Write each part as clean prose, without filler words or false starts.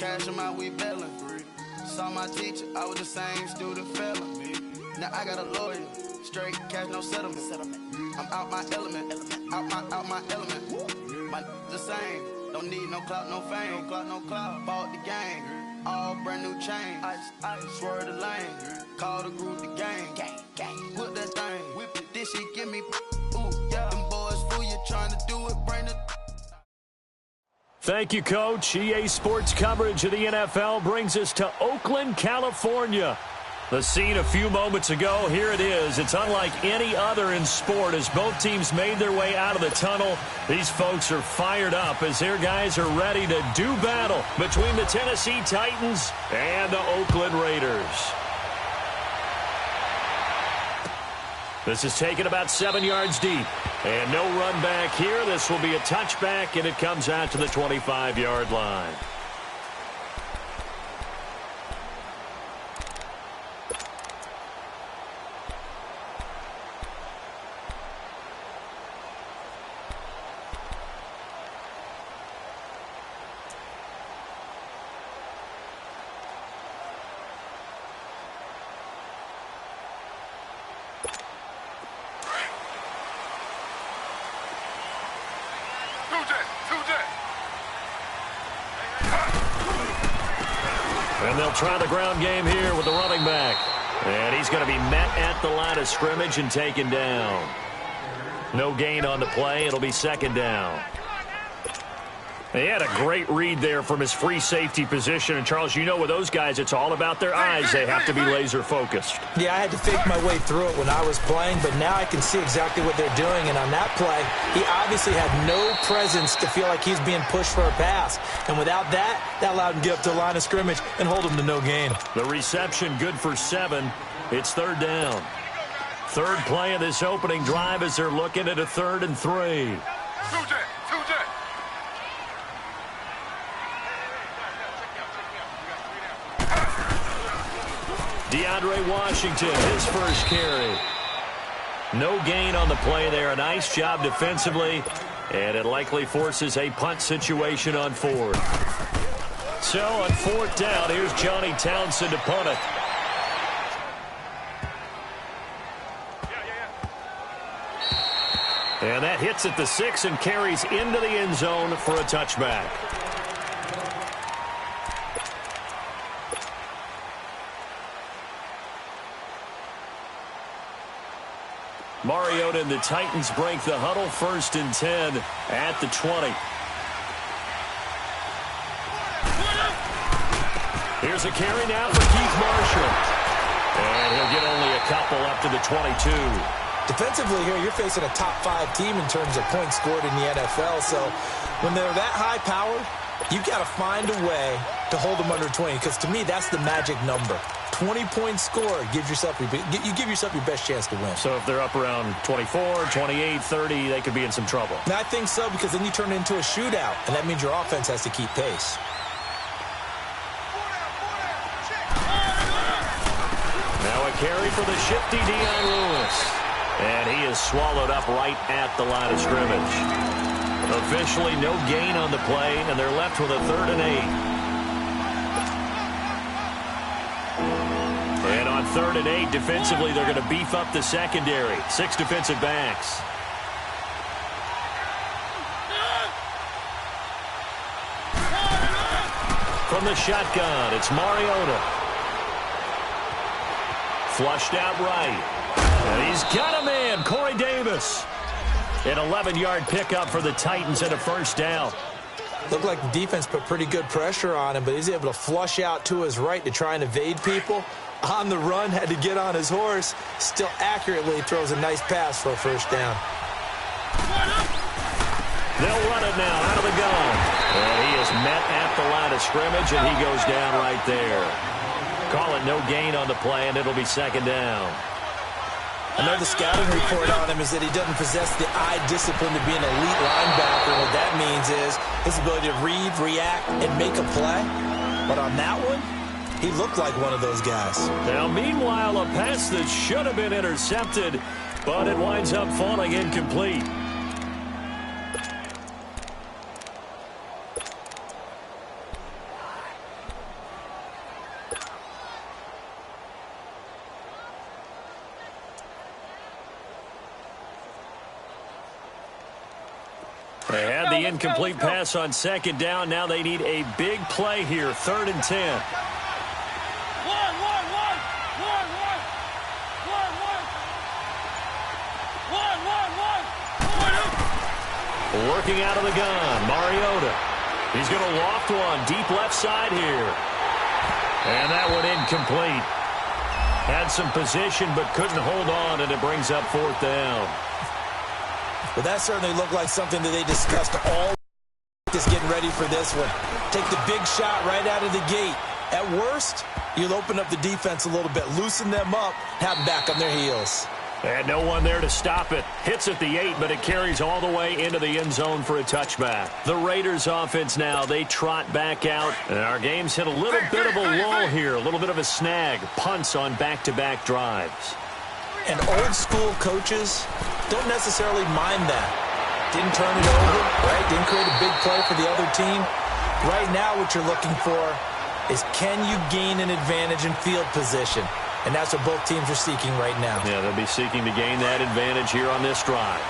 cash them out, we bellin'. Saw my teacher, I was the same student fella. Now I got a lawyer, straight cash, no settlement. I'm out my element, out my element. My the same, don't need no clout, no fame. No clout, bought the game, all brand new chain. Ice, swerve the lane, call the group the gang. Whip that thing, whip it, this shit give me, ooh, yeah. Them boys fool you, trying to do it, bring the... Thank you, Coach. EA Sports coverage of the NFL brings us to Oakland, California. The scene a few moments ago, here it is. It's unlike any other in sport as both teams made their way out of the tunnel. These folks are fired up as their guys are ready to do battle between the Tennessee Titans and the Oakland Raiders. This is taken about 7 yards deep. And no run back here. This will be a touchback, and it comes out to the 25-yard line. And they'll try the ground game here with the running back. And he's going to be met at the line of scrimmage and taken down. No gain on the play. It'll be second down. He had a great read there from his free safety position. And, Charles, you know with those guys, it's all about their eyes. They have to be laser-focused. Yeah, I had to fake my way through it when I was playing, but now I can see exactly what they're doing. And on that play, he obviously had no presence to feel like he's being pushed for a pass. And without that, that allowed him to get up to the line of scrimmage and hold him to no gain. The reception good for 7. It's third down. Third play of this opening drive as they're looking at a 3rd and 3. DeAndre Washington, his first carry. No gain on the play there. A nice job defensively, and it likely forces a punt situation on 4th. So on 4th down, here's Johnny Townsend to punt it. And that hits at the 6 and carries into the end zone for a touchback. Mariota and the Titans break the huddle, 1st and 10 at the 20. Here's a carry now for Keith Marshall. And he'll get only a couple up to the 22. Defensively here, you're facing a top 5 team in terms of points scored in the NFL. So when they're that high-powered, you've got to find a way to hold them under 20. Because to me, that's the magic number. 20-point score, you give yourself your best chance to win. So if they're up around 24, 28, 30, they could be in some trouble. And I think so, because then you turn it into a shootout, and that means your offense has to keep pace. Now a carry for the shifty Dion Lewis. And he is swallowed up right at the line of scrimmage. Officially no gain on the play, and they're left with a 3rd and 8. And on 3rd and 8, defensively, they're going to beef up the secondary. 6 defensive backs. From the shotgun, it's Mariota. Flushed out right. And he's got a man, Corey Davis. An 11-yard pickup for the Titans and a 1st down. Looked like the defense put pretty good pressure on him, but he's able to flush out to his right to try and evade people. On the run, had to get on his horse. Still accurately throws a nice pass for a 1st down. They'll run it now out of the gun. And he is met at the line of scrimmage, and he goes down right there. Call it no gain on the play, and it'll be 2nd down. I know the scouting report on him is that he doesn't possess the eye discipline to be an elite linebacker. What that means is his ability to read, react, and make a play. But on that one, he looked like one of those guys. Now, meanwhile, a pass that should have been intercepted, but it winds up falling incomplete. Incomplete pass on second down. Now they need a big play here. 3rd and 10. Working out of the gun, Mariota. He's going to loft one deep left side here. And that one incomplete. Had some position but couldn't hold on, and it brings up 4th down. Well, that certainly looked like something that they discussed all just getting ready for this one. Take the big shot right out of the gate. At worst, you'll open up the defense a little bit, loosen them up, have them back on their heels. And no one there to stop it. Hits at the 8, but it carries all the way into the end zone for a touchback. The Raiders offense now, they trot back out. And our game's hit a little bit of a lull here, a little bit of a snag. Punts on back-to-back drives. And old-school coaches don't necessarily mind that. Didn't turn it over, right? Didn't create a big play for the other team. Right now what you're looking for is, can you gain an advantage in field position? And that's what both teams are seeking right now. Yeah, they'll be seeking to gain that advantage here on this drive.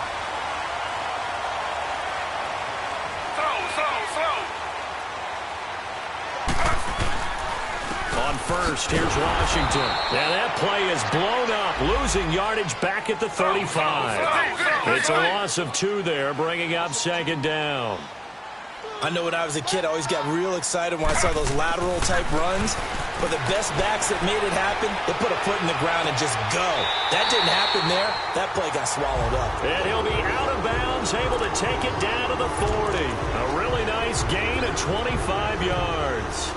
On first, here's Washington. Now that play is blown up, losing yardage back at the 35. It's a loss of 2 there, bringing up 2nd down. I know when I was a kid, I always got real excited when I saw those lateral-type runs. But the best backs that made it happen, they put a foot in the ground and just go. That didn't happen there. That play got swallowed up. And he'll be out of bounds, able to take it down to the 40. A really nice gain of 25 yards.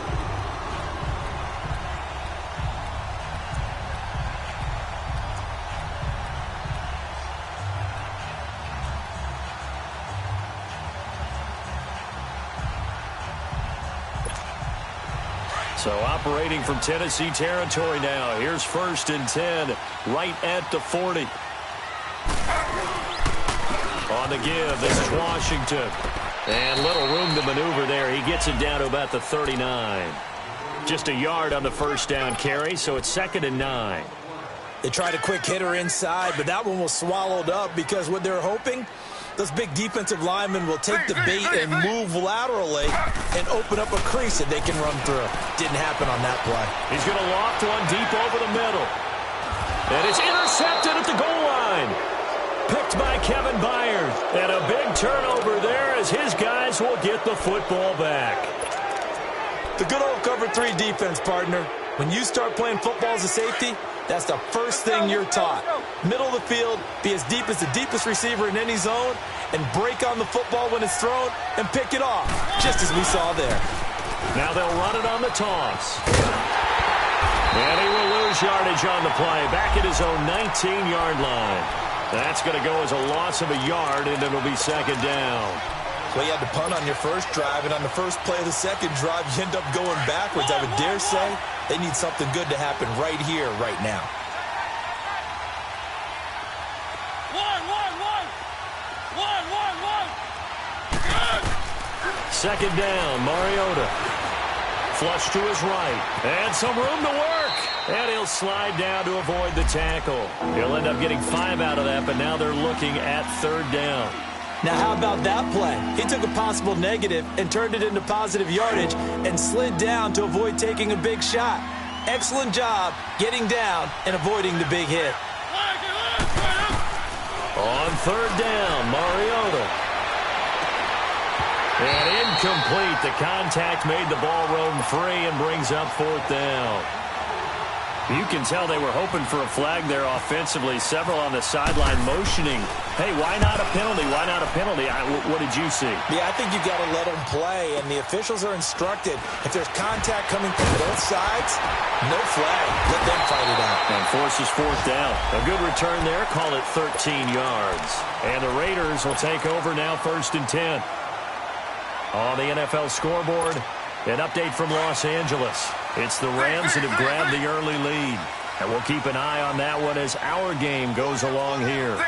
So operating from Tennessee territory now. Here's 1st and 10, right at the 40. On the give, this is Washington. And little room to maneuver there. He gets it down to about the 39. Just a yard on the 1st down carry, so it's 2nd and 9. They tried a quick hitter inside, but that one was swallowed up because what they're hoping, those big defensive linemen will take the bait and move laterally and open up a crease that they can run through. Didn't happen on that play. He's going to loft one deep over the middle. And it's intercepted at the goal line. Picked by Kevin Byard. And a big turnover there as his guys will get the football back. The good old cover 3 defense, partner. When you start playing football as a safety, that's the first thing you're taught. Middle of the field, be as deep as the deepest receiver in any zone, and break on the football when it's thrown and pick it off, just as we saw there. Now they'll run it on the toss. And he will lose yardage on the play, back at his own 19-yard line. That's going to go as a loss of a yard, and it'll be 2nd down. Well, you had to punt on your first drive, and on the first play of the second drive, you end up going backwards. I would dare say they need something good to happen right here, right now. Second down, Mariota. Flush to his right. And some room to work. And he'll slide down to avoid the tackle. He'll end up getting 5 out of that, but now they're looking at 3rd down. Now, how about that play? He took a possible negative and turned it into positive yardage and slid down to avoid taking a big shot. Excellent job getting down and avoiding the big hit. On 3rd down, Mariota. And incomplete. The contact made the ball roam free and brings up 4th down. You can tell they were hoping for a flag there offensively. Several on the sideline motioning. Hey, why not a penalty? Why not a penalty? What did you see? Yeah, I think you've got to let them play, and the officials are instructed. If there's contact coming from both sides, no flag. Let them fight it out. And forces 4th down. A good return there. Call it 13 yards. And the Raiders will take over now 1st and 10. On the NFL scoreboard, an update from Los Angeles. It's the Rams that have grabbed the early lead. And we'll keep an eye on that one as our game goes along here.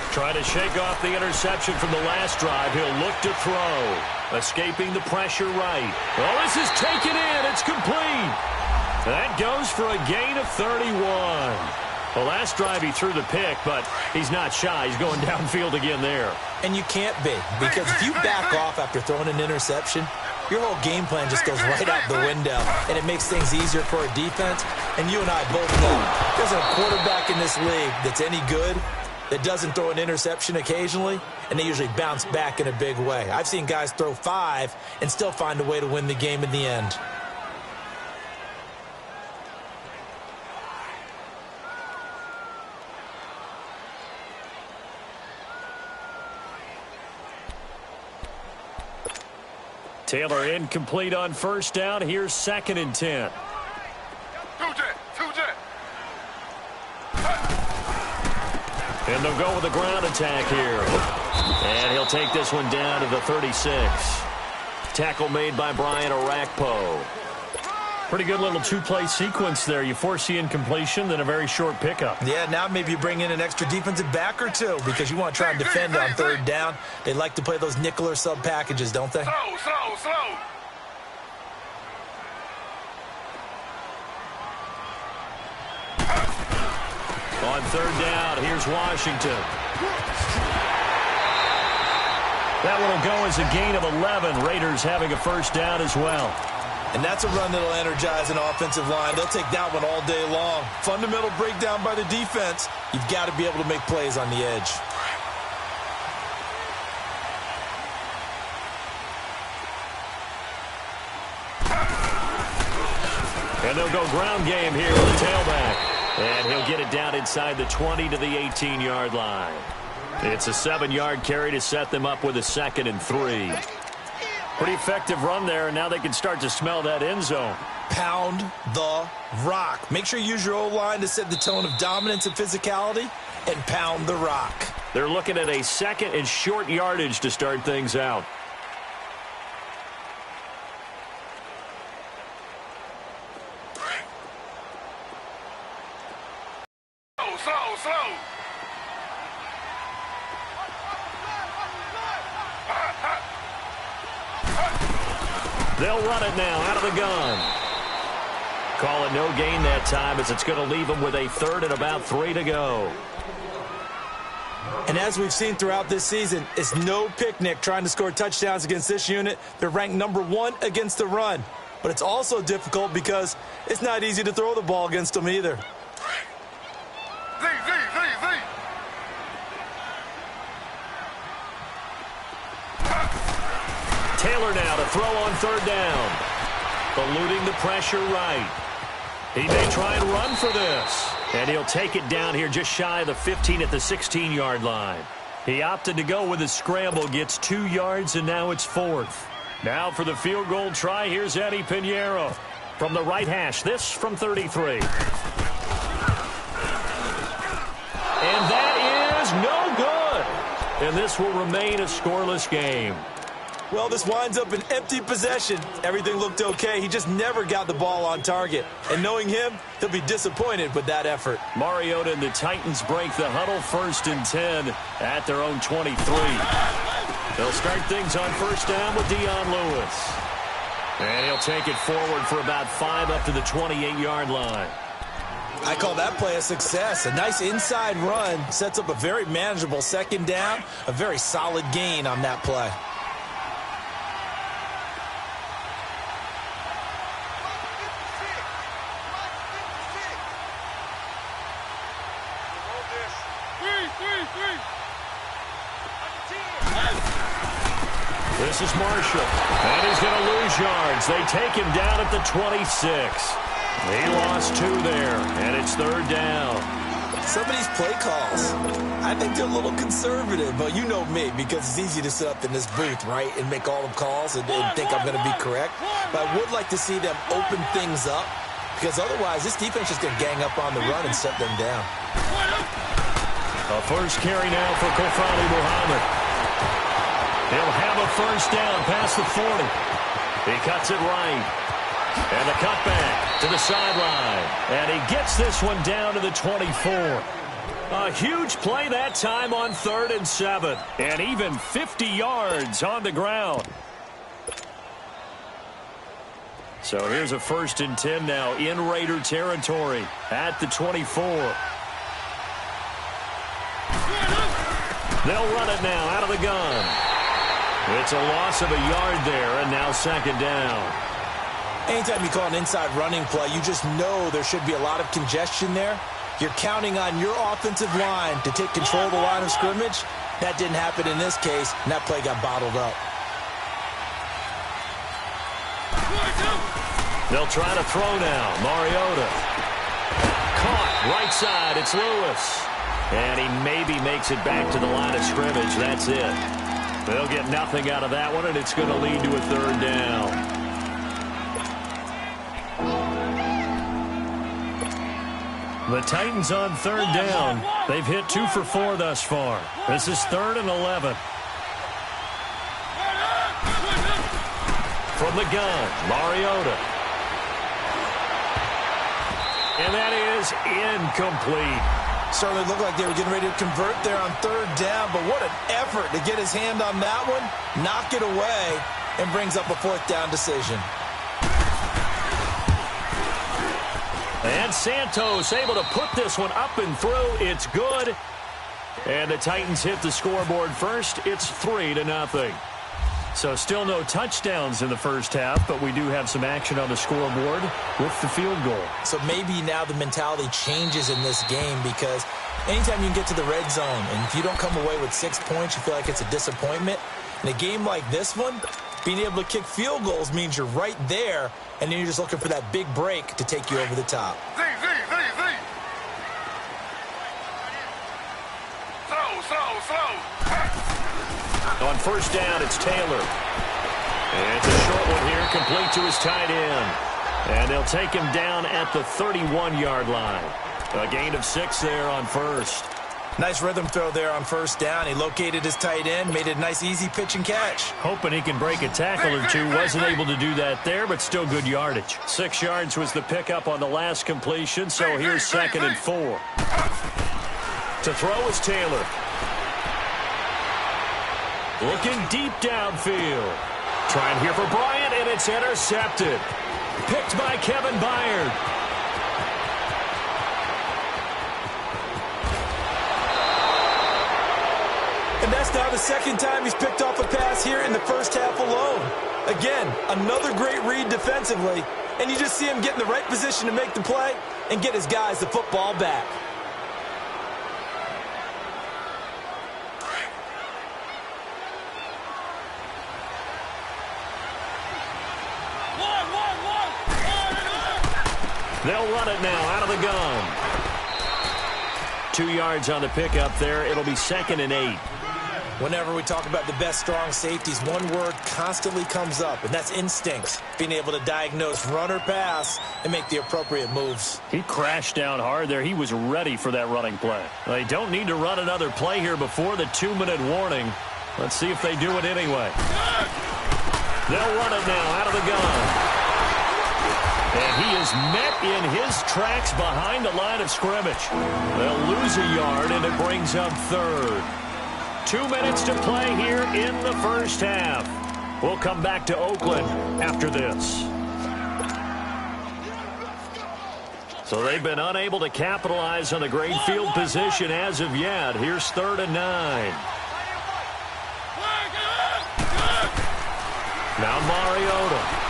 Trying to shake off the interception from the last drive. He'll look to throw. Escaping the pressure right. Oh, this is taken in. It's complete. That goes for a gain of 31. Well, last drive he threw the pick, but he's not shy. He's going downfield again there. And you can't be, because if you back off after throwing an interception, your whole game plan just goes right out the window, and it makes things easier for a defense. And you and I both know there's a quarterback in this league that's any good that doesn't throw an interception occasionally, and they usually bounce back in a big way. I've seen guys throw 5 and still find a way to win the game in the end. Taylor incomplete on first down. Here's 2nd and 10. And they'll go with a ground attack here. And he'll take this one down to the 36. Tackle made by Brian Arakpo. Pretty good little 2-play sequence there. You force the incompletion, then a very short pickup. Yeah, now maybe you bring in an extra defensive back or two because you want to try and defend on 3rd down. They like to play those nickel or sub packages, don't they? Slow. On 3rd down, here's Washington. That one will go as a gain of 11. Raiders having a first down as well. And that's a run that'll energize an offensive line. They'll take that one all day long. Fundamental breakdown by the defense. You've got to be able to make plays on the edge. And they'll go ground game here with the tailback. And he'll get it down inside the 20 to the 18-yard line. It's a 7-yard carry to set them up with a 2nd and 3. Pretty effective run there, and now they can start to smell that end zone. Pound the rock. Make sure you use your O-line to set the tone of dominance and physicality, and pound the rock. They're looking at a 2nd and short yardage to start things out. Slow. They'll run it now out of the gun. Call it no gain that time as it's going to leave them with a 3rd and about 3 to go. And as we've seen throughout this season, it's no picnic trying to score touchdowns against this unit. They're ranked number 1 against the run. But it's also difficult because it's not easy to throw the ball against them either. Taylor now to throw on 3rd down. Eluding the pressure right. He may try and run for this. And he'll take it down here just shy of the 15 at the 16-yard line. He opted to go with a scramble, gets 2 yards, and now it's 4th. Now for the field goal try, here's Eddie Pinheiro. From the right hash, this from 33. And that is no good. And this will remain a scoreless game. Well, this winds up an empty possession. Everything looked okay. He just never got the ball on target. And knowing him, he'll be disappointed with that effort. Mariota and the Titans break the huddle, 1st and 10 at their own 23. They'll start things on 1st down with Dion Lewis. And he'll take it forward for about 5 up to the 28-yard line. I call that play a success. A nice inside run sets up a very manageable 2nd down, a very solid gain on that play. This is Marshall, and he's going to lose yards. They take him down at the 26. He lost 2 there, and it's 3rd down. Some of these play calls, I think they're a little conservative, but you know me, because it's easy to sit up in this booth, right, and make all the calls and think I'm going to be correct. But I would like to see them open things up, because otherwise this defense is going to gang up on the run and shut them down. A first carry now for Kofani Muhammad. He'll have a first down past the 40. He cuts it right. And the cutback to the sideline. And he gets this one down to the 24. A huge play that time on 3rd and 7. And even 50 yards on the ground. So here's a 1st and 10 now in Raider territory at the 24. They'll run it now out of the gun. It's a loss of a yard there, and now second down. Anytime you call an inside running play, you just know there should be a lot of congestion there. You're counting on your offensive line to take control of the line of scrimmage. That didn't happen in this case, and that play got bottled up. They'll try to throw now. Mariota. Caught. Right side. It's Lewis. And he maybe makes it back to the line of scrimmage. That's it. They'll get nothing out of that one, and it's going to lead to a third down. The Titans on third down. They've hit 2 for 4 thus far. This is 3rd and 11. From the gun, Mariota. And that is incomplete. Certainly looked like they were getting ready to convert there on third down, but what an effort to get his hand on that one, knock it away, and brings up a 4th down decision. And Santos able to put this one up and through. It's good. And the Titans hit the scoreboard first. It's 3-0. So still no touchdowns in the first half, but we do have some action on the scoreboard with the field goal. So maybe now the mentality changes in this game, because anytime you can get to the red zone, and if you don't come away with 6 points, you feel like it's a disappointment. In a game like this one, being able to kick field goals means you're right there, and then you're just looking for that big break to take you over the top. On first down, it's Taylor. And it's a short one here, complete to his tight end. And they'll take him down at the 31-yard line. A gain of 6 there on first. Nice rhythm throw there on first down. He located his tight end, made it a nice easy pitch and catch. Hoping he can break a tackle or two. Wasn't able to do that there, but still good yardage. 6 yards was the pickup on the last completion, so here's 2nd and 4. To throw is Taylor. Looking deep downfield. Trying here for Bryant, and it's intercepted. Picked by Kevin Byard. And that's now the 2nd time he's picked off a pass here in the first half alone. Again, another great read defensively, and you just see him get in the right position to make the play and get his guys the football back. They'll run it now out of the gun. 2 yards on the pickup there. It'll be 2nd and 8. Whenever we talk about the best strong safeties, one word constantly comes up, and that's instincts. Being able to diagnose run or pass and make the appropriate moves. He crashed down hard there. He was ready for that running play. They don't need to run another play here before the 2-minute warning. Let's see if they do it anyway. They'll run it now out of the gun. And he is met in his tracks behind the line of scrimmage. They'll lose a yard, and it brings up 3rd. 2 minutes to play here in the first half. We'll come back to Oakland after this. So they've been unable to capitalize on the great field position as of yet. Here's 3rd and 9. Now Mariota.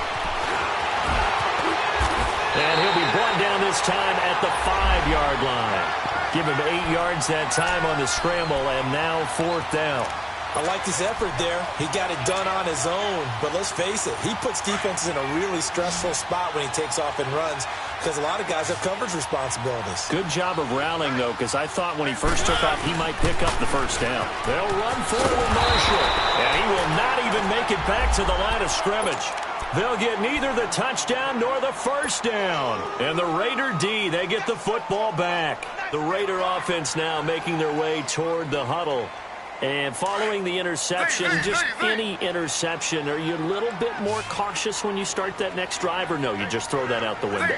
And he'll be brought down this time at the 5-yard line. Give him 8 yards that time on the scramble, and now 4th down. I like his effort there. He got it done on his own. But let's face it, he puts defenses in a really stressful spot when he takes off and runs, because a lot of guys have coverage responsibilities. Good job of rallying, though, because I thought when he first took off, he might pick up the first down. They'll run forward Marshall, and he will not even make it back to the line of scrimmage. They'll get neither the touchdown nor the first down. And the Raider D, they get the football back. The Raider offense now making their way toward the huddle. And following the interception, just any interception, are you a little bit more cautious when you start that next drive, or no, you just throw that out the window?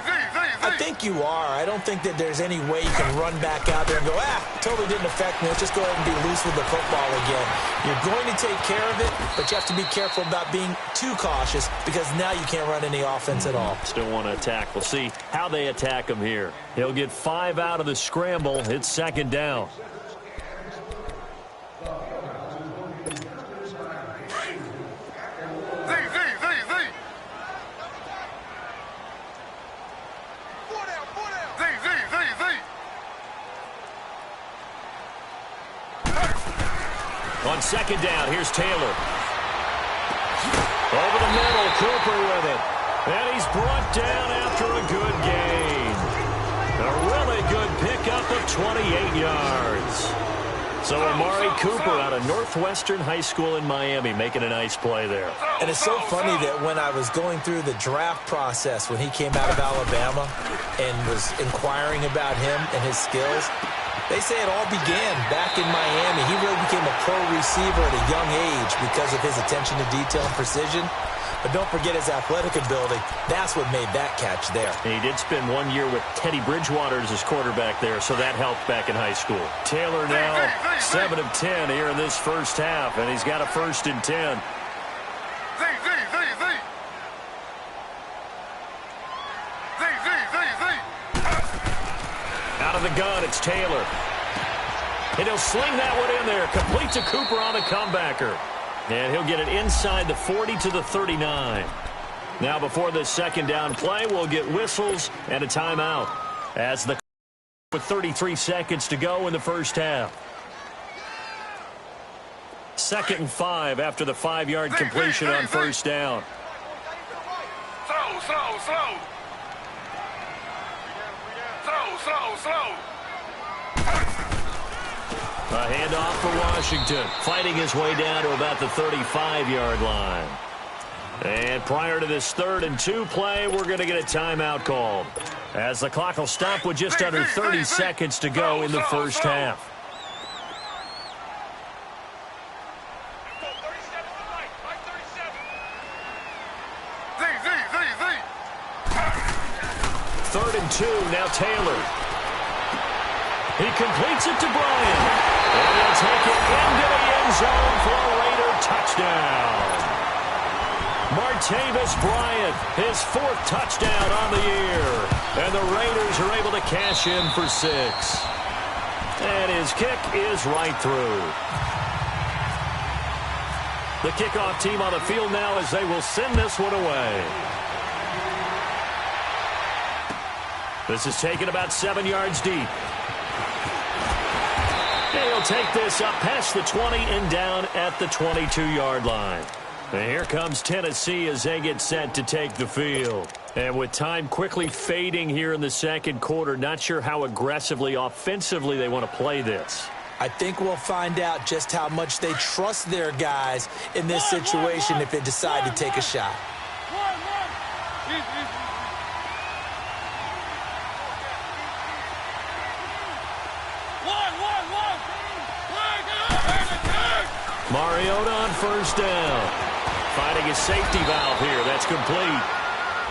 I think you are. I don't think that there's any way you can run back out there and go, totally didn't affect me. Let's just go ahead and be loose with the football again. You're going to take care of it, but you have to be careful about being too cautious, because now you can't run any offense at all. Still want to attack. We'll see how they attack him here. He'll get 5 out of the scramble. It's 2nd down. On second down, here's Taylor. Over the middle, Cooper with it. And he's brought down after a good gain. A really good pickup of 28 yards. So Amari Cooper out of Northwestern High School in Miami making a nice play there. And it's so funny that when I was going through the draft process when he came out of Alabama and was inquiring about him and his skills, they say it all began back in Miami. He really became a pro receiver at a young age because of his attention to detail and precision. But don't forget his athletic ability. That's what made that catch there. And he did spend 1 year with Teddy Bridgewater as his quarterback there, so that helped back in high school. Taylor now 7 of 10 here in this first half, and he's got a 1st and 10. Out of the gun, it's Taylor. And he'll sling that one in there. Complete to Cooper on the comebacker. And he'll get it inside the 40 to the 39. Now before this second down play, we'll get whistles and a timeout as the with 33 seconds to go in the first half. 2nd and 5 after the 5-yard completion on first down. Slow. A handoff for Washington, fighting his way down to about the 35-yard line. And prior to this 3rd and 2 play, we're going to get a timeout called, as the clock will stop with just under 30 seconds to go in the first half. Third and 2, now Taylor. He completes it to Bryant. And he'll take it into the end zone for a Raider touchdown. Martavis Bryant, his 4th touchdown on the year. And the Raiders are able to cash in for 6. And his kick is right through. The kickoff team on the field now as they will send this one away. This is taken about 7 yards deep. He'll take this up past the 20 and down at the 22-yard line. And here comes Tennessee as they get set to take the field. And with time quickly fading here in the second quarter, not sure how aggressively, offensively they want to play this. I think we'll find out just how much they trust their guys in this situation if they decide to take a shot. Mariota on first down. Finding his safety valve here. That's complete.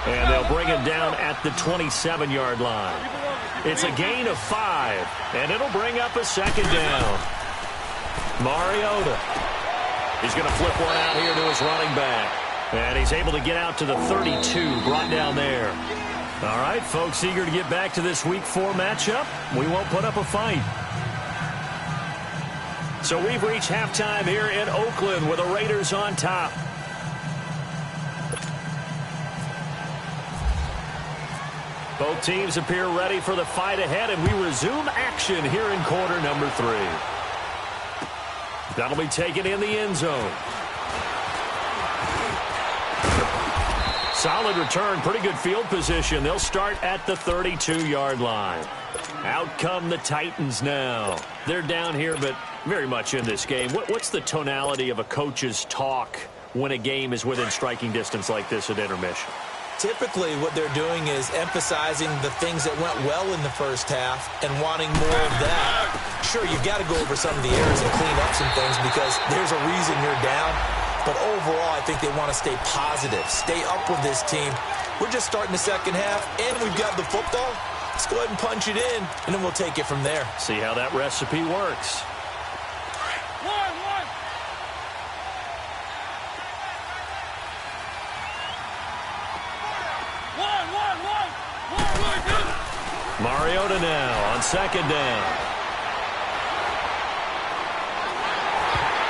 And they'll bring him down at the 27-yard line. It's a gain of 5. And it'll bring up a second down. Mariota. He's going to flip one out here to his running back. And he's able to get out to the 32. Brought down there. All right, folks, eager to get back to this Week 4 matchup. We won't put up a fight. So we've reached halftime here in Oakland with the Raiders on top. Both teams appear ready for the fight ahead, and we resume action here in quarter number 3. That'll be taken in the end zone. Solid return, pretty good field position. They'll start at the 32-yard line. Out come the Titans now. They're down here, but very much in this game. What's the tonality of a coach's talk when a game is within striking distance like this at intermission? Typically, what they're doing is emphasizing the things that went well in the first half and wanting more of that. Sure, you've got to go over some of the errors and clean up some things because there's a reason you're down. But overall, I think they want to stay positive, stay up with this team. We're just starting the second half, and we've got the football. Let's go ahead and punch it in, and then we'll take it from there. See how that recipe works. Mariota now on second down.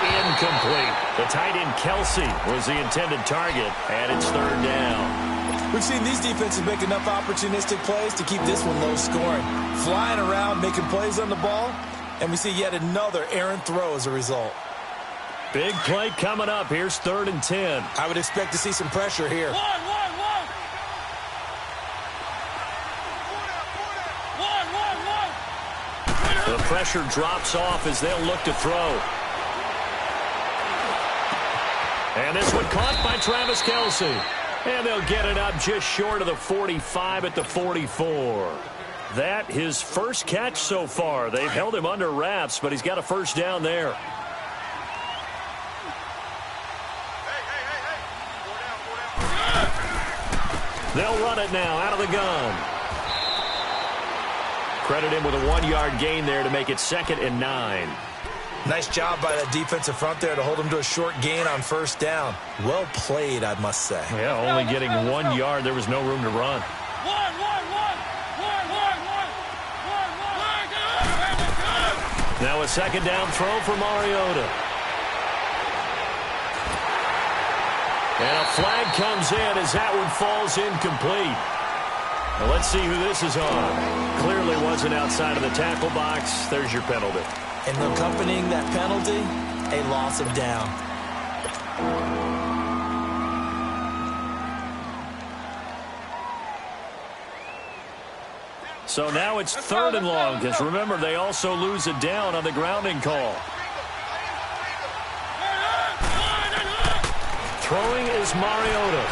Incomplete. The tight end Kelsey was the intended target, and it's third down. We've seen these defenses make enough opportunistic plays to keep this one low scoring. Flying around, making plays on the ball, and we see yet another errant throw as a result. Big play coming up. Here's 3rd and 10. I would expect to see some pressure here. The pressure drops off as they'll look to throw. And this one caught by Travis Kelce. And they'll get it up just short of the 45 at the 44. That his first catch so far. They've held him under wraps, but he's got a first down there. They'll run it now out of the gun. Credit him with a 1-yard gain there to make it 2nd and 9. Nice job by that defensive front there to hold him to a short gain on first down. Well played, I must say. Yeah, only getting 1 yard. There was no room to run. Now a 2nd down throw for Mariota. And a flag comes in as that one falls incomplete. Now let's see who this is on. Clearly wasn't outside of the tackle box. There's your penalty. And accompanying that penalty, a loss of down. So now it's 3rd and long, because remember, they also lose a down on the grounding call. Throwing is Mariota.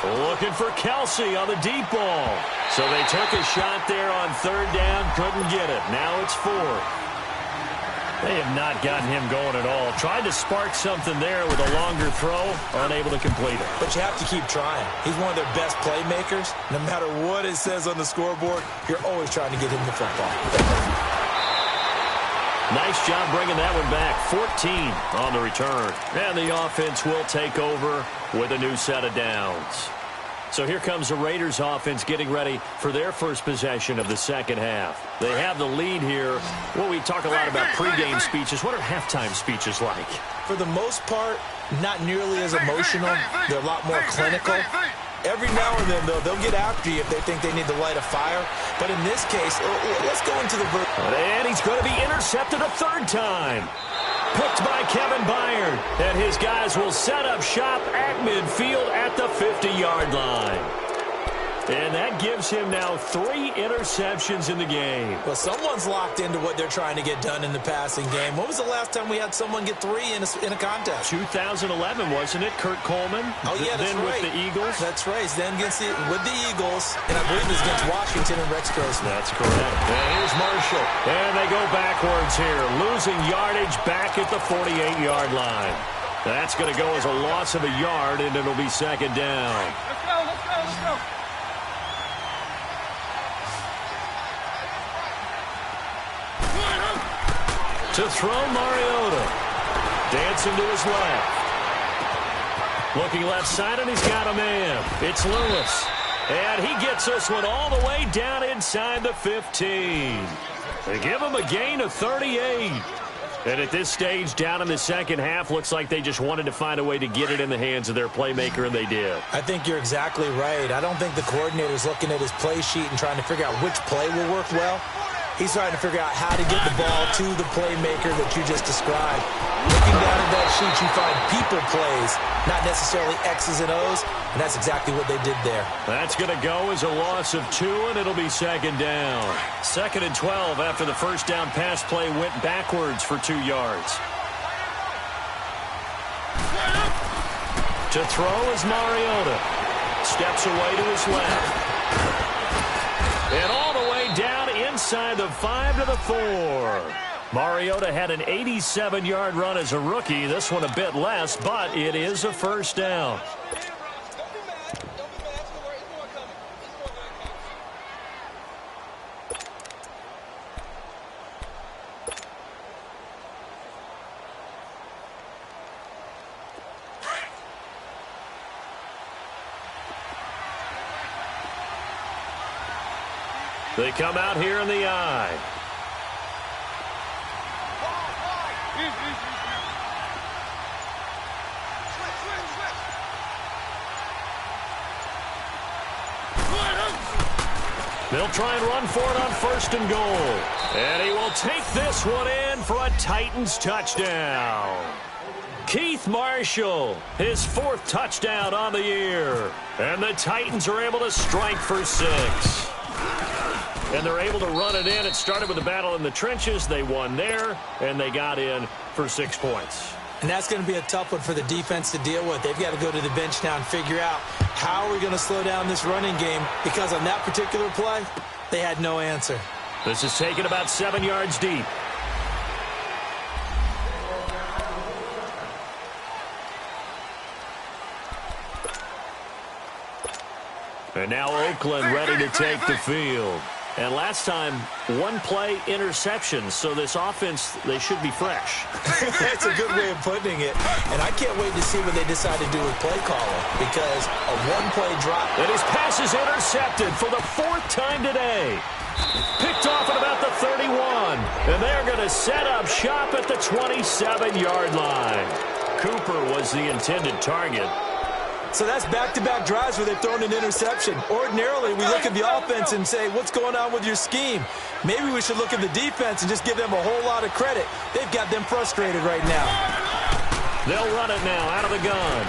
Looking for Kelce on the deep ball. So they took a shot there on 3rd down, couldn't get it. Now it's 4th. They have not gotten him going at all. Tried to spark something there with a longer throw, unable to complete it. But you have to keep trying. He's one of their best playmakers. No matter what it says on the scoreboard, you're always trying to get him the football. Nice job bringing that one back. 14 on the return. And the offense will take over with a new set of downs. So here comes the Raiders offense getting ready for their first possession of the second half. They have the lead here. Well, we talk a lot about pregame speeches. What are halftime speeches like? For the most part, not nearly as emotional. They're a lot more clinical. Every now and then, though, they'll get after you if they think they need to light a fire. But in this case, let's go into the... And he's going to be intercepted a 3rd time. Picked by Kevin Byard. And his guys will set up shop at midfield at the 50-yard line. And that gives him now 3 interceptions in the game. Well, someone's locked into what they're trying to get done in the passing game. When was the last time we had someone get 3 in a contest? 2011, wasn't it? Kurt Coleman. Oh, yeah, that's then right. With the Eagles. That's right. Then with the Eagles, and I believe it was against Washington and Rex Grossman. That's correct. And here's Marshall. And they go backwards here, losing yardage back at the 48-yard line. That's going to go as a loss of a yard, and it'll be 2nd down. Let's go. To throw, Mariota. Dancing to his left. Looking left side, and he's got a man. It's Lewis. And he gets this one all the way down inside the 15. They give him a gain of 38. And at this stage, down in the second half, looks like they just wanted to find a way to get it in the hands of their playmaker, and they did. I think you're exactly right. I don't think the coordinator's looking at his play sheet and trying to figure out which play will work well. He's trying to figure out how to get the ball to the playmaker that you just described. Looking down at that sheet, you find people plays, not necessarily X's and O's, and that's exactly what they did there. That's going to go as a loss of 2, and it'll be 2nd down. 2nd and 12 after the first down pass play went backwards for 2 yards. To throw is Mariota. Steps away to his left. And all the way down inside the 5 to the 4. Mariota had an 87-yard run as a rookie. This one a bit less, but it is a first down. They come out here in the eye. They'll try and run for it on 1st and goal. And he will take this one in for a Titans touchdown. Keith Marshall, his 4th touchdown on the year. And the Titans are able to strike for 6. And they're able to run it in. It started with a battle in the trenches. They won there, and they got in for 6 points. And that's going to be a tough one for the defense to deal with. They've got to go to the bench now and figure out how are we going to slow down this running game, because on that particular play, they had no answer. This is taken about 7 yards deep. And now Oakland ready to take the field. And last time, 1-play interception. So this offense, they should be fresh. That's a good way of putting it. And I can't wait to see what they decide to do with play calling, because a 1-play drop. And his pass is intercepted for the 4th time today. Picked off at about the 31. And they're going to set up shop at the 27-yard line. Cooper was the intended target. So that's back-to-back drives where they've thrown an interception. Ordinarily, we look at the offense and say, what's going on with your scheme? Maybe we should look at the defense and just give them a whole lot of credit. They've got them frustrated right now. They'll run it now out of the gun.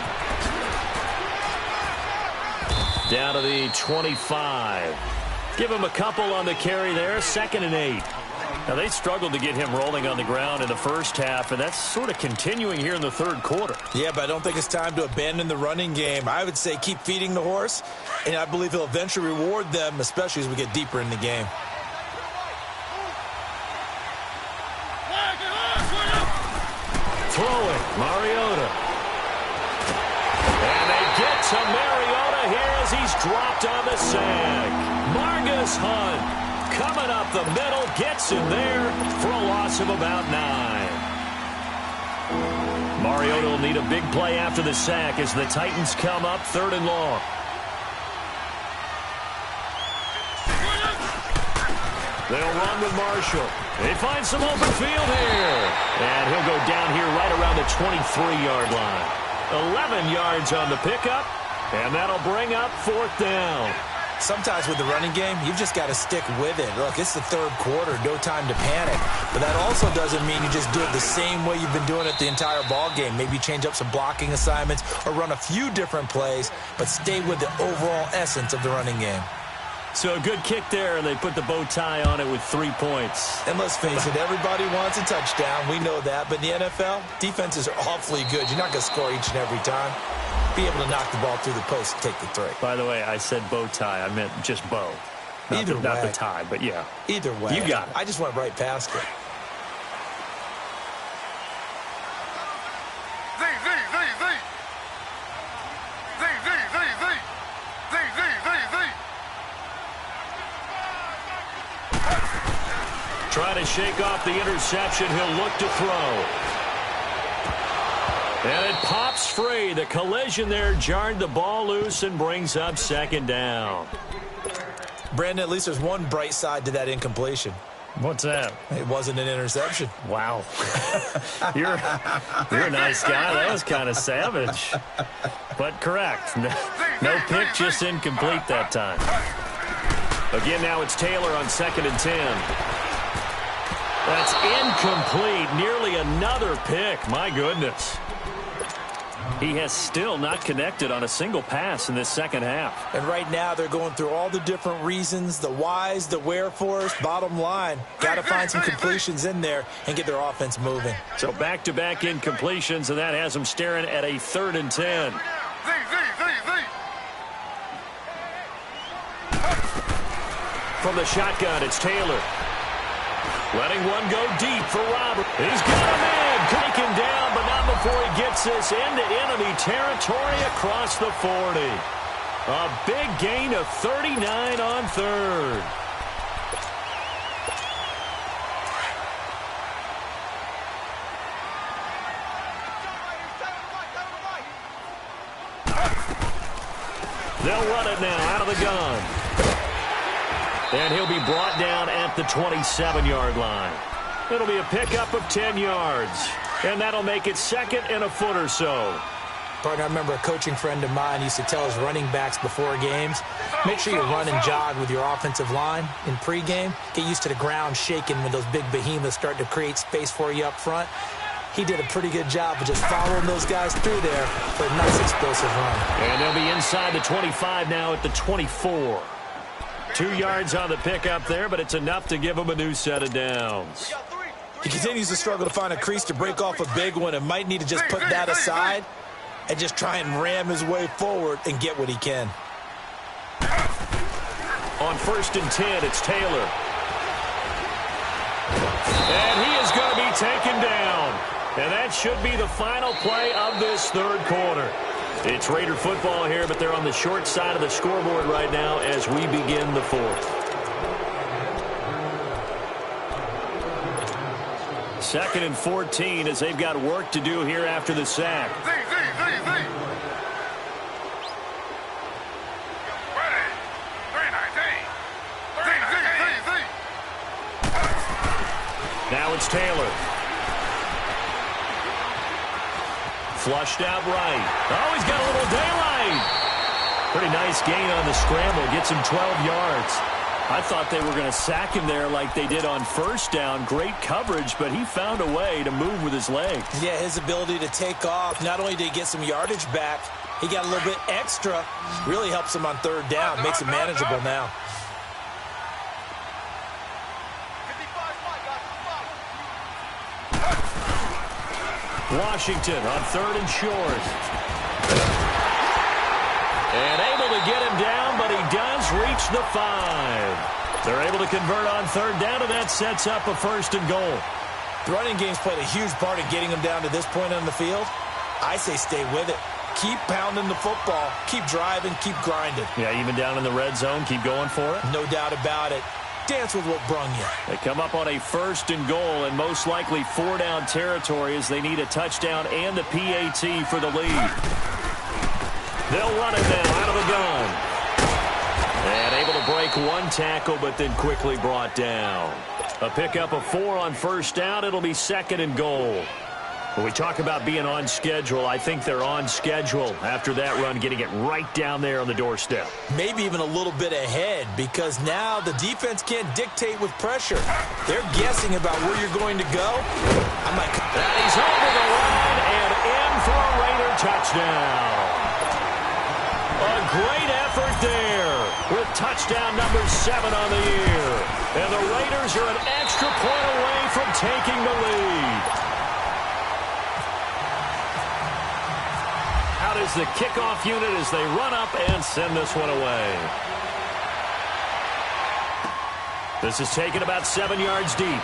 Down to the 25. Give him a couple on the carry there, 2nd and 8. Now, they struggled to get him rolling on the ground in the first half, and that's sort of continuing here in the 3rd quarter. Yeah, but I don't think it's time to abandon the running game. I would say keep feeding the horse, and I believe he'll eventually reward them, especially as we get deeper in the game. Throwing, Mariota. And they get to Mariota here as he's dropped on the sack. Margus Hunt coming up the middle, gets in there for a loss of about 9. Mariota will need a big play after the sack as the Titans come up 3rd and long. They'll run with Marshall. They find some open field here. And he'll go down here right around the 23-yard line. 11 yards on the pickup, and that'll bring up 4th down. Sometimes with the running game, you've just got to stick with it. Look, it's the 3rd quarter, no time to panic. But that also doesn't mean you just do it the same way you've been doing it the entire ball game. Maybe change up some blocking assignments or run a few different plays, but stay with the overall essence of the running game. So a good kick there, and they put the bow tie on it with 3 points. And let's face it, everybody wants a touchdown. We know that. But in the NFL, defenses are awfully good. You're not going to score each and every time. Be able to knock the ball through the post and take the 3. By the way, I said bow tie. I meant just bow. Not the tie, but yeah. Either way. You got it. I just went right past it. Trying to shake off the interception. He'll look to throw. And it pops free. The collision there jarred the ball loose and brings up 2nd down. Brandon, at least there's one bright side to that incompletion. What's that? It wasn't an interception. Wow. You're a nice guy. That was kind of savage. But correct. No pick, just incomplete that time. Again, now it's Taylor on 2nd and 10. That's incomplete. Nearly another pick. My goodness. He has still not connected on a single pass in this 2nd half. And right now they're going through all the different reasons, the whys, the wherefores. Bottom line, got to find some completions in there and get their offense moving. So back-to-back incompletions, and that has them staring at a 3rd and 10. From the shotgun, it's Taylor. Letting one go deep for Robert. He's got him in. Take him down, but not before he gets this into enemy territory across the 40. A big gain of 39 on 3rd. They'll run it now out of the gun. And he'll be brought down at the 27-yard line. It'll be a pickup of 10 yards. And that'll make it 2nd and a foot or so. Partner, I remember a coaching friend of mine used to tell his running backs before games, make sure you run and jog with your offensive line in pregame. Get used to the ground shaking when those big behemoths start to create space for you up front. He did a pretty good job of just following those guys through there for a nice explosive run. And they'll be inside the 25 now at the 24. 2 yards on the pickup there, but it's enough to give them a new set of downs. He continues to struggle to find a crease to break off a big one and might need to just put that aside and just try and ram his way forward and get what he can. On 1st and 10, it's Taylor. And he is going to be taken down. And that should be the final play of this third quarter. It's Raider football here, but they're on the short side of the scoreboard right now as we begin the fourth. 2nd and 14 as they've got work to do here after the sack. Now it's Taylor. Flushed out right. Oh, he's got a little daylight. Pretty nice gain on the scramble. Gets him 12 yards. I thought they were going to sack him there like they did on 1st down. Great coverage, but he found a way to move with his legs. Yeah, his ability to take off. Not only did he get some yardage back, he got a little bit extra. Really helps him on 3rd down. Makes it manageable now. Washington on 3rd and short. And able to get him down, but he does reach the 5. They're able to convert on 3rd down, and that sets up a 1st and goal. The running game's played a huge part in getting him down to this point on the field. I say stay with it. Keep pounding the football. Keep driving. Keep grinding. Yeah, even down in the red zone, keep going for it. No doubt about it. Dance with what brung you. They come up on a 1st and goal and most likely 4-down territory as they need a touchdown and the PAT for the lead. They'll run it now out of the gun. And able to break one tackle, but then quickly brought down. A pickup of 4 on 1st down. It'll be 2nd and goal. When we talk about being on schedule, I think they're on schedule after that run, getting it right down there on the doorstep. Maybe even a little bit ahead, because now the defense can't dictate with pressure. They're guessing about where you're going to go. I'm like, and he's over the line and in for a Raider touchdown. A great effort there with touchdown number 7 on the year. And the Raiders are an extra point away from taking the lead. Out is the kickoff unit as they run up and send this one away. This is taken about 7 yards deep.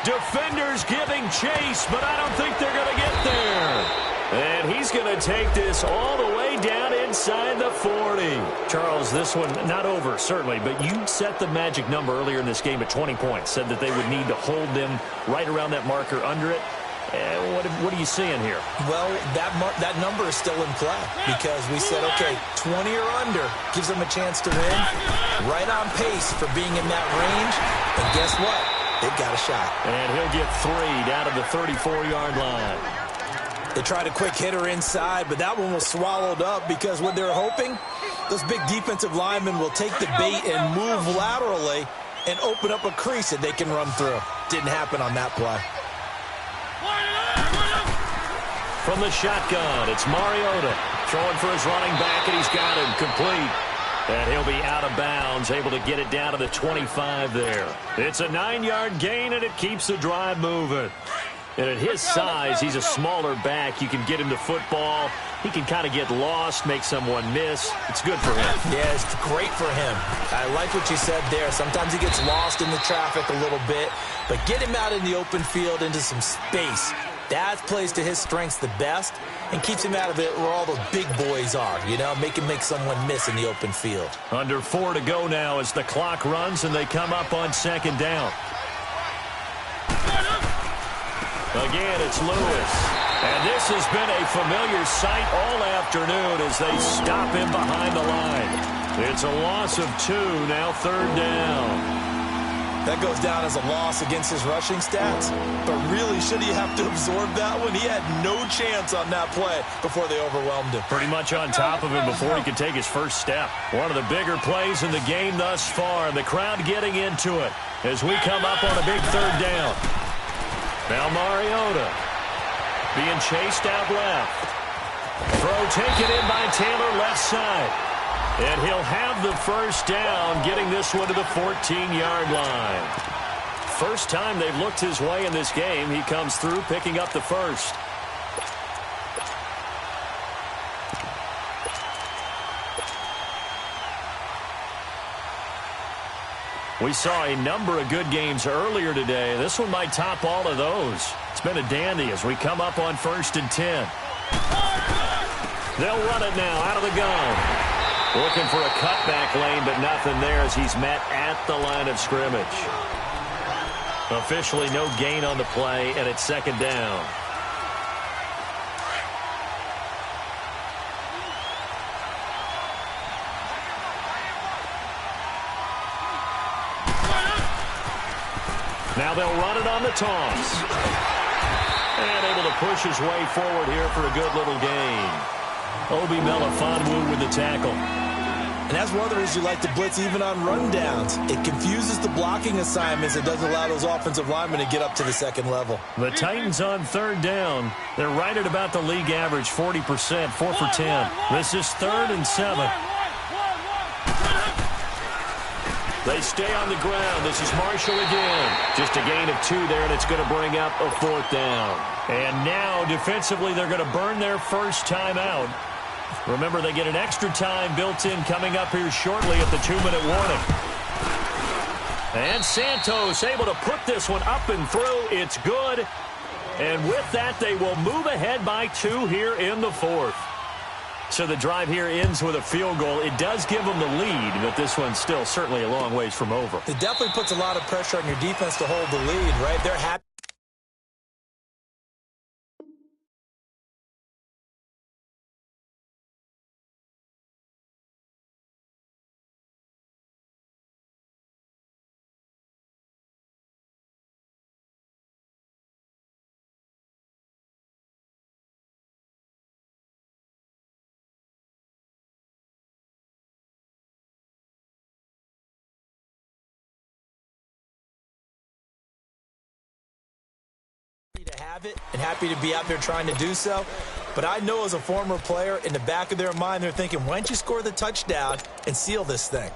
Defenders giving chase, but I don't think they're going to get there. And he's going to take this all the way down inside the 40. Charles, this one not over, certainly, but you set the magic number earlier in this game at 20 points. Said that they would need to hold them right around that marker under it. What are you seeing here? Well, that number is still in play because we said, okay, 20 or under gives them a chance to win. Right on pace for being in that range. And guess what? They've got a shot. And he'll get 3 down to the 34-yard line. They tried a quick hitter inside, but that one was swallowed up because what they're hoping, those big defensive linemen will take the bait and move laterally and open up a crease that they can run through. Didn't happen on that play. From the shotgun, it's Mariota throwing for his running back, and he's got him complete. And he'll be out of bounds, able to get it down to the 25 there. It's a 9-yard gain, and it keeps the drive moving. And at his size, he's a smaller back. You can get him to football. He can kind of get lost, make someone miss. It's good for him. Yeah, it's great for him. I like what you said there. Sometimes he gets lost in the traffic a little bit, but get him out in the open field into some space. That plays to his strengths the best and keeps him out of it where all those big boys are, you know, make him make someone miss in the open field. Under 4 to go now as the clock runs and they come up on 2nd down. Again, it's Lewis. And this has been a familiar sight all afternoon as they stop him behind the line. It's a loss of 2, now 3rd down. That goes down as a loss against his rushing stats. But really, should he have to absorb that one? He had no chance on that play before they overwhelmed him. Pretty much on top of him before he could take his first step. One of the bigger plays in the game thus far. The crowd getting into it as we come up on a big third down. Now Mariota being chased out left. Throw taken in by Taylor left side. And he'll have the first down, getting this one to the 14-yard line. First time they've looked his way in this game. He comes through picking up the first. We saw a number of good games earlier today. This one might top all of those. It's been a dandy as we come up on 1st and 10. They'll run it now out of the gun. Looking for a cutback lane, but nothing there as he's met at the line of scrimmage. Officially no gain on the play, and it's 2nd down. Now they'll run it on the toss. And able to push his way forward here for a good little gain. Obi Melifonwu with the tackle. And that's one of the reasons you like to blitz even on rundowns. It confuses the blocking assignments. It doesn't allow those offensive linemen to get up to the second level. The Titans on 3rd down. They're right at about the league average, 40%, 4 for 10. This is 3rd and 7. They stay on the ground. This is Marshall again. Just a gain of 2 there, and it's going to bring up a 4th down. And now, defensively, they're going to burn their first time out. Remember, they get an extra time built in coming up here shortly at the 2-minute warning. And Santos able to put this one up and through. It's good. And with that, they will move ahead by 2 here in the 4th. So the drive here ends with a field goal. It does give them the lead, but this one's still certainly a long ways from over. It definitely puts a lot of pressure on your defense to hold the lead, right? They're happy. To have it and happy to be out there trying to do so. But I know as a former player, in the back of their mind, they're thinking, why don't you score the touchdown and seal this thing?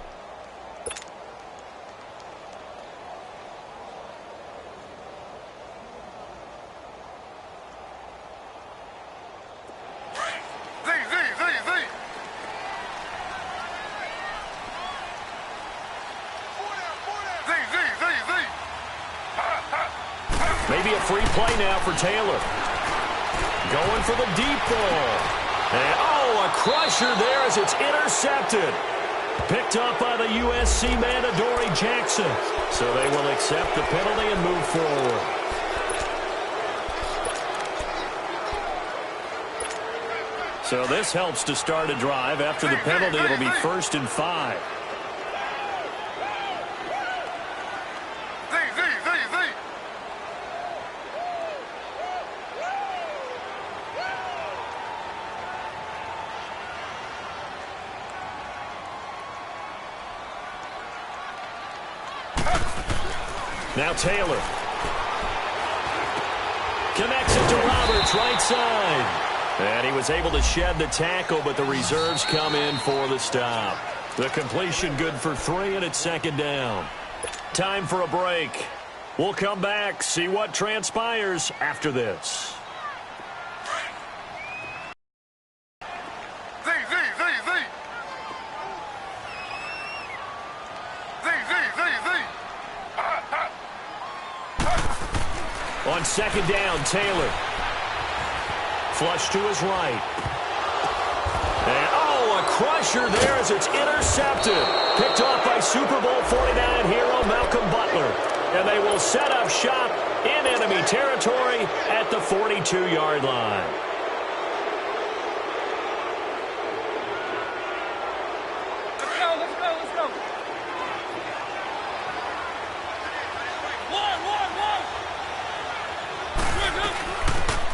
Maybe a free play now for Taylor. Going for the deep ball. And, oh, a crusher there as it's intercepted. Picked up by the USC man, Adoree Jackson. So they will accept the penalty and move forward. So this helps to start a drive. After the penalty, it'll be 1st and 5. Now Taylor. Connects it to Roberts, right side. And he was able to shed the tackle, but the reserves come in for the stop. The completion good for 3, and it's 2nd down. Time for a break. We'll come back, see what transpires after this. On 2nd down, Taylor. Flush to his right. And, oh, a crusher there as it's intercepted. Picked off by Super Bowl 49 hero Malcolm Butler. And they will set up shop in enemy territory at the 42-yard line. Let's go.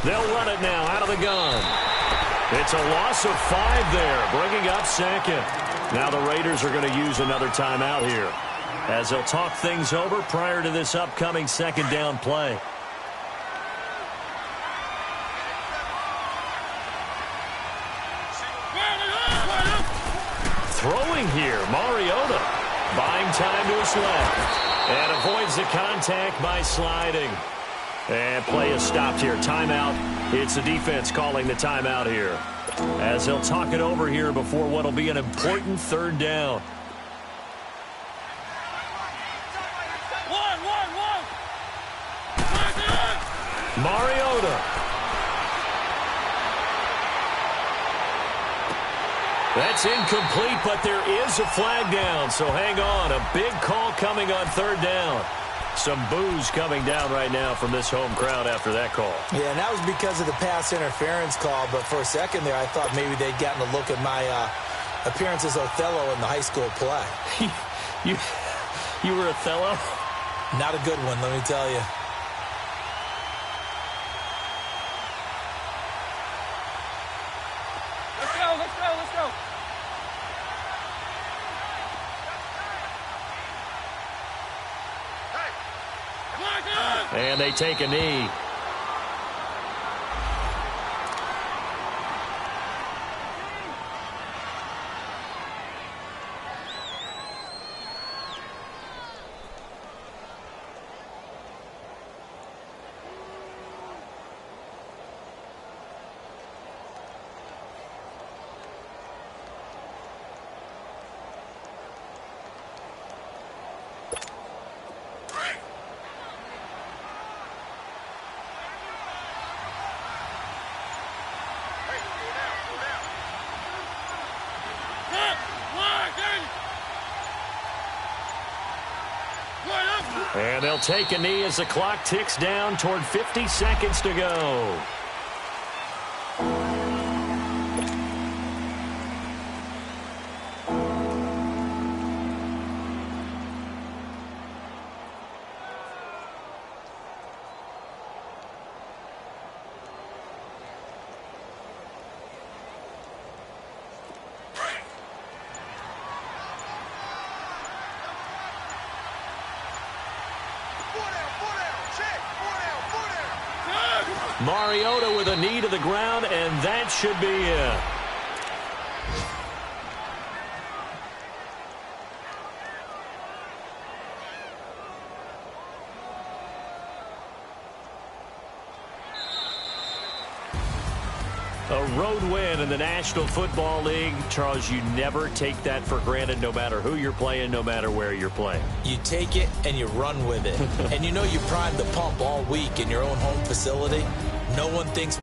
They'll run it now out of the gun. It's a loss of 5 there, bringing up second. Now the Raiders are going to use another timeout here, as they'll talk things over prior to this upcoming second down play. Throwing here, Mariota, buying time to his left, and avoids the contact by sliding. And play is stopped here. Timeout. It's the defense calling the timeout here, as they'll talk it over here before what will be an important third down. Mariota. That's incomplete, but there is a flag down, so hang on. A big call coming on third down. Some boos coming down right now from this home crowd after that call. Yeah, and that was because of the pass interference call, but for a second there I thought maybe they'd gotten a look at my appearance as Othello in the high school play. You were Othello? Not a good one, let me tell you. Let's go. And they take a knee. And they'll take a knee as the clock ticks down toward 50 seconds to go. Mariota with a knee to the ground, and that should be it. A road win in the National Football League. Charles, you never take that for granted, no matter who you're playing, no matter where you're playing. You take it and you run with it. And you know you primed the pump all week in your own home facility. No one thinks